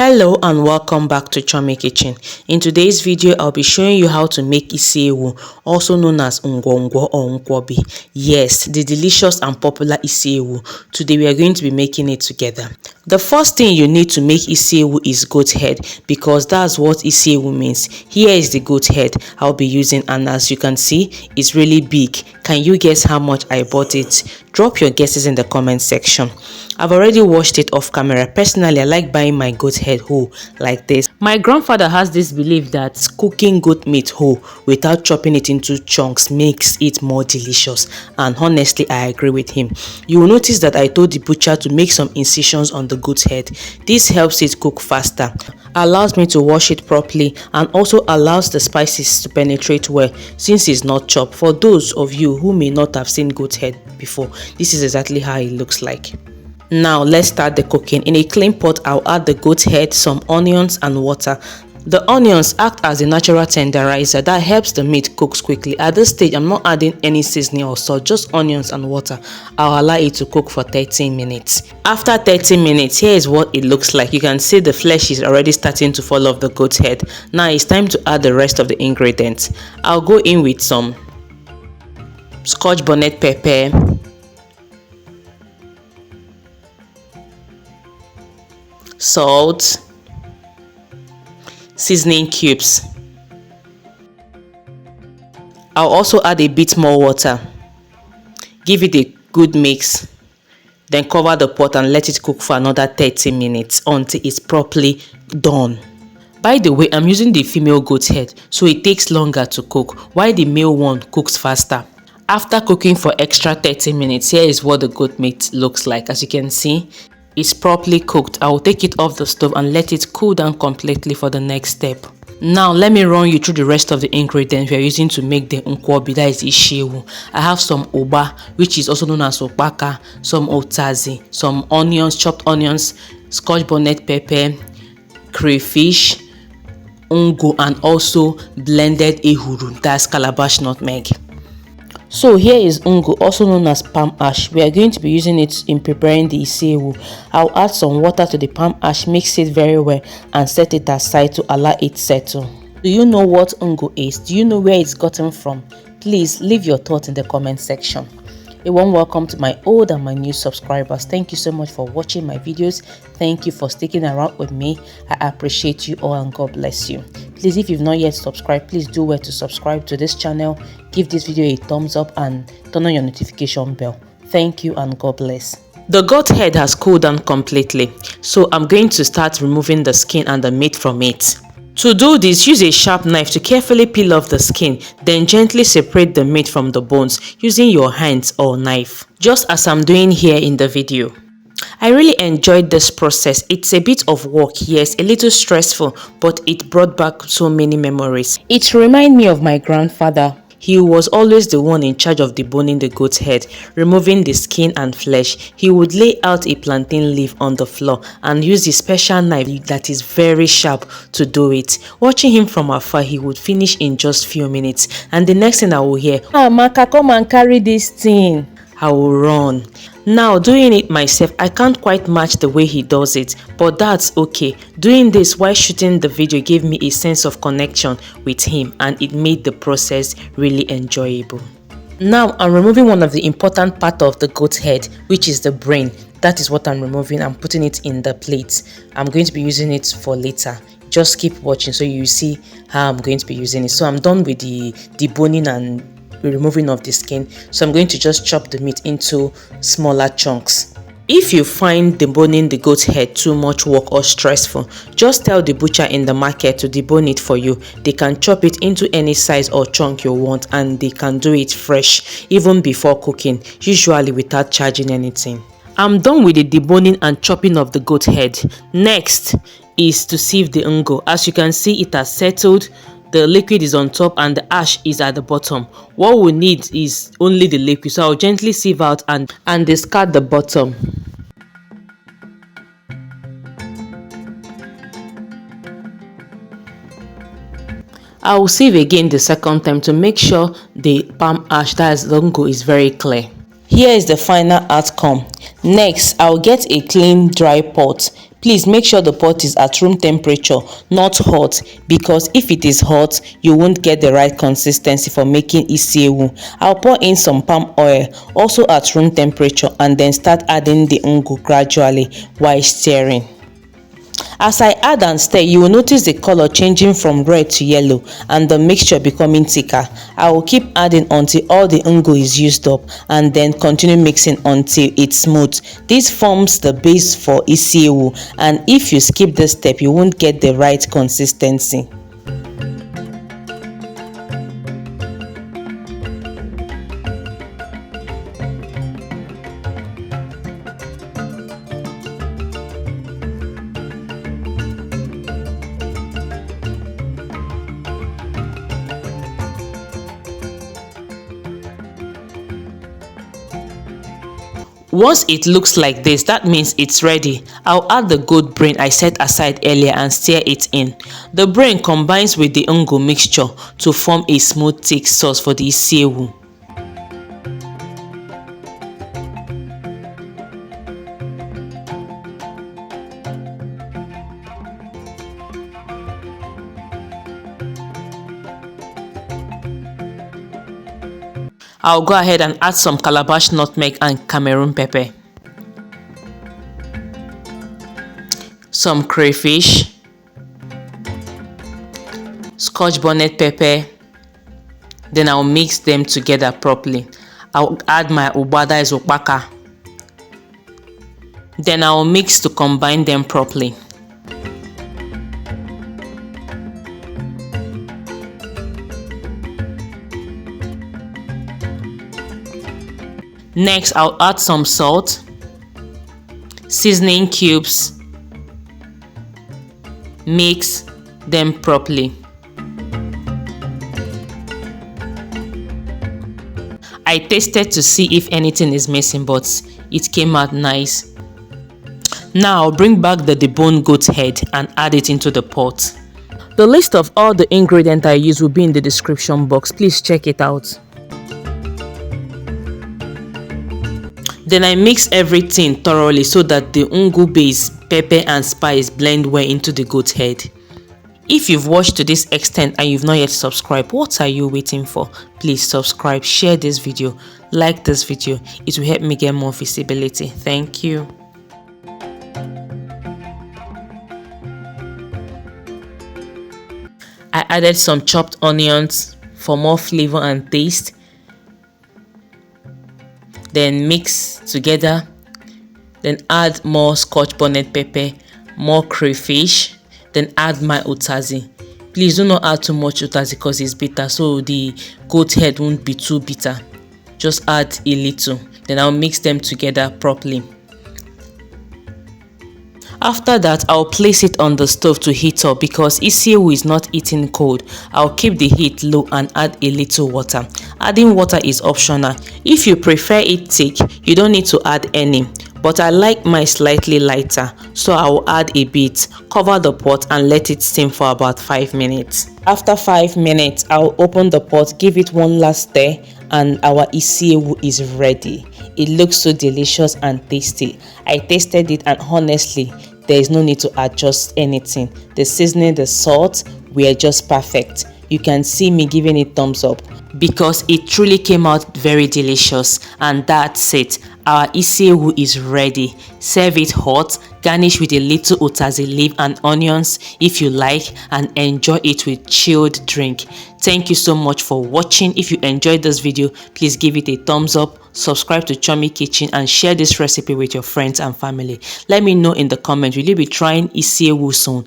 Hello and welcome back to Chome Kitchen. In today's video, I'll be showing you how to make Isi Ewu, also known as Ngwogwo or Nkwobi. Yes, the delicious and popular Isi Ewu. Today we are going to be making it together. The first thing you need to make Isi Ewu is goat head, because that's what Isi Ewu means. Here is the goat head I'll be using, and as you can see, it's really big. Can you guess how much I bought it? Drop your guesses in the comment section. I've already washed it off camera. Personally, I like buying my goat head whole like this. My grandfather has this belief that cooking goat meat whole without chopping it into chunks makes it more delicious, and honestly I agree with him. You will notice that I told the butcher to make some incisions on the goat head. This helps it cook faster, allows me to wash it properly, and also allows the spices to penetrate well since it's not chopped. For those of you who may not have seen goat head before, this is exactly how it looks like. Now let's start the cooking. In a clean pot, I'll add the goat head, some onions and water. The onions act as a natural tenderizer that helps the meat cook quickly. At this stage, I'm not adding any seasoning or salt, just onions and water. I'll allow it to cook for 13 minutes. After 13 minutes, here is what it looks like. You can see the flesh is already starting to fall off the goat head. Now it's time to add the rest of the ingredients. I'll go in with some Scotch bonnet pepper, salt, seasoning cubes. I'll also add a bit more water. Give it a good mix. Then cover the pot and let it cook for another 30 minutes until it's properly done. By the way, I'm using the female goat head, so it takes longer to cook, while the male one cooks faster. After cooking for extra 30 minutes, here is what the goat meat looks like. As you can see, it's properly cooked. I will take it off the stove and let it cool down completely for the next step. Now let me run you through the rest of the ingredients we are using to make the Nkwobi, that is Isi Ewu. I have some oba, which is also known as opaka, some otazi, some onions, chopped onions, Scotch bonnet pepper, crayfish, Ungu, and also blended ehuru, that's calabash nutmeg. So here is Ungu, also known as palm ash. We are going to be using it in preparing the Isi Ewu. I'll add some water to the palm ash, mix it very well, and set it aside to allow it settle. Do you know what Ungu is? Do you know where it's gotten from? Please leave your thoughts in the comment section. A warm welcome to my old and my new subscribers. Thank you so much for watching my videos. Thank you for sticking around with me. I appreciate you all and God bless you. Please, if you've not yet subscribed, please do well to subscribe to this channel. Give this video a thumbs up and turn on your notification bell. Thank you and God bless. The goat head has cooled down completely, so I'm going to start removing the skin and the meat from it. To do this, use a sharp knife to carefully peel off the skin, then gently separate the meat from the bones using your hands or knife, just as I'm doing here in the video. I really enjoyed this process. It's a bit of work, yes, a little stressful, but it brought back so many memories. It reminds me of my grandfather. He was always the one in charge of deboning the goat's head, removing the skin and flesh. He would lay out a plantain leaf on the floor and use a special knife that is very sharp to do it. Watching him from afar, he would finish in just few minutes, and the next thing I will hear, "Ah, Maka, come and carry this thing." I will run. Now doing it myself, I can't quite match the way he does it, but that's okay. Doing this while shooting the video gave me a sense of connection with him, and it made the process really enjoyable. Now I'm removing one of the important part of the goat head, which is the brain. That is what I'm removing. I'm putting it in the plate. I'm going to be using it for later. Just keep watching so you see how I'm going to be using it. So I'm done with the deboning and removing of the skin, so I'm going to just chop the meat into smaller chunks. If you find deboning the goat head too much work or stressful, just tell the butcher in the market to debone it for you. They can chop it into any size or chunk you want, and they can do it fresh even before cooking, usually without charging anything. I'm done with the deboning and chopping of the goat head. Next is to sieve the Ungu. As you can see, it has settled. The liquid is on top and the ash is at the bottom. What we need is only the liquid, so I'll gently sieve out and discard the bottom. I will sieve again the second time to make sure the palm ash, that is the Ungu, is very clear. Here is the final outcome. Next, I'll get a clean dry pot, Please make sure the pot is at room temperature, not hot, because if it is hot, you won't get the right consistency for making isi ewu. I'll pour in some palm oil, also at room temperature, and then start adding the ungu gradually while stirring. As I add and stir, you will notice the color changing from red to yellow and the mixture becoming thicker. I will keep adding until all the ungu is used up, and then continue mixing until it's smooth. This forms the base for isi ewu, and if you skip this step, you won't get the right consistency. Once it looks like this, that means it's ready. I'll add the goat brain I set aside earlier and stir it in. The brain combines with the ungu mixture to form a smooth thick sauce for the isi ewu. I'll go ahead and add some calabash nutmeg and Cameroon pepper, some crayfish, scotch bonnet pepper. Then I'll mix them together properly. I'll add my ubada izopaka. Then I'll mix to combine them properly. Next, I'll add some salt, seasoning cubes, mix them properly. I tasted to see if anything is missing, but it came out nice. Now I'll bring back the deboned goat head and add it into the pot. The list of all the ingredients I use will be in the description box. Please check it out. Then I mix everything thoroughly so that the ungu base, pepper and spice blend well into the goat head. If you've watched to this extent and you've not yet subscribed, what are you waiting for? Please subscribe, share this video, like this video. It will help me get more visibility. Thank you. I added some chopped onions for more flavor and taste. Then mix together. Then add more scotch bonnet pepper, more crayfish. Then add my utazi. Please do not add too much utazi because it's bitter, so the goat head won't be too bitter. Just add a little. Then I'll mix them together properly. After that, I'll place it on the stove to heat up because isi ewu is not eaten cold. I'll keep the heat low and add a little water. Adding water is optional. If you prefer it thick, you don't need to add any. But I like mine slightly lighter, so I will add a bit. Cover the pot and let it steam for about 5 minutes. After 5 minutes, I'll open the pot, give it one last stir, and our isi ewu is ready. It looks so delicious and tasty. I tasted it and honestly, there is no need to adjust anything. The seasoning, the salt were just perfect. You can see me giving it thumbs up because it truly came out very delicious. And that's it. Our isi ewu is ready. Serve it hot, garnish with a little utazi leaf and onions if you like, and enjoy it with chilled drink. Thank you so much for watching. If you enjoyed this video, please give it a thumbs up, subscribe to Chummy Kitchen, and share this recipe with your friends and family. Let me know in the comments, will you be trying isi ewu soon?